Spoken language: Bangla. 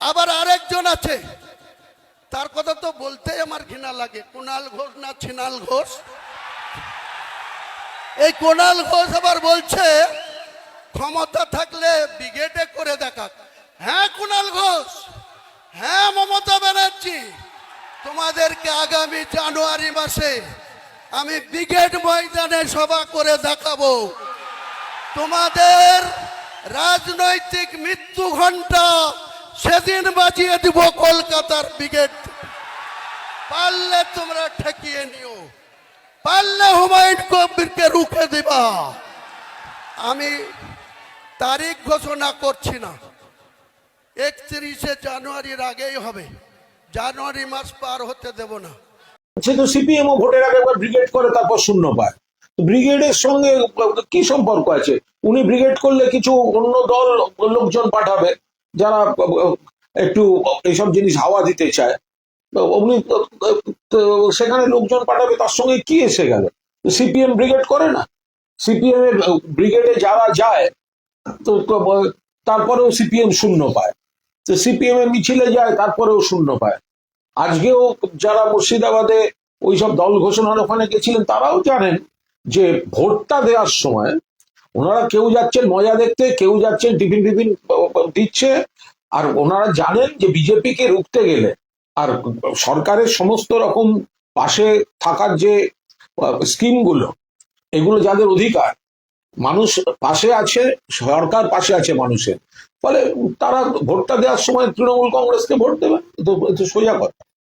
আবার আরেকজন আছে, তার কথা তো বলতেই আমার ঘৃণা লাগে, কুণাল ঘোষ না ছিনাল ঘোষ। এই কুণাল ঘোষ আবার বলছে ক্ষমতা থাকলে ব্রিগেডে করে দেখাক। হ্যাঁ কুণাল ঘোষ, হ্যাঁ মমতা ব্যানার্জি, তোমাদেরকে আগামী জানুয়ারি মাসে আমি ব্রিগেড ময়দানে সভা করে দেখাবো। তোমাদের রাজনৈতিক মৃত্যু ঘণ্টা সেদিন বাজিয়ে দিব কলকাতার ব্রিগেড। পারলে তোমরা ঠেকিয়ে নিও, পারলে হুমায়ুন কবিরকে রুখে দিবা। আমি তারিখ ঘোষণা করছি না, 31শে জানুয়ারির আগেই হবে, জানুয়ারি মাস পার হতে দেব না। সে তো সিপিএমও ভোটের আগে একবার ব্রিগেড করে তারপর শূন্য পায়। ব্রিগেডের সঙ্গে কি সম্পর্ক আছে? উনি ব্রিগেড করলে কিছু অন্য দল লোকজন পাঠাবে যারা একটু এইসব জিনিস হাওয়া দিতে চায়, উনি সেখানে লোকজন পাঠাবে, তার সঙ্গে কি এসে গেল? সিপিএম ব্রিগেড করে না? সিপিএম এর ব্রিগেডে যারা যায় তো তারপরেও সিপিএম শূন্য পায়, তো সিপিএম এর মিছিলে যায় তারপরেও শূন্য পায়। আজকেও যারা মুর্শিদাবাদে ওইসব দল ঘোষণার ওখানে গেছিলেন তারাও জানেন যে ভোটটা দেওয়ার সময় ওনারা কেউ যাচ্ছেন মজা দেখতে, কেউ যাচ্ছেন টিফিন টিফিন দিচ্ছে, আর ওনারা জানেন যে বিজেপিকে রুখতে গেলে আর সরকারের সমস্ত রকম পাশে থাকার যে স্কিমগুলো, এগুলো যাদের অধিকার, মানুষ পাশে আছে, সরকার পাশে আছে মানুষের, ফলে তারা ভোটটা দেওয়ার সময় তৃণমূল কংগ্রেসকে ভোট দেবে, তো সোজা কথা।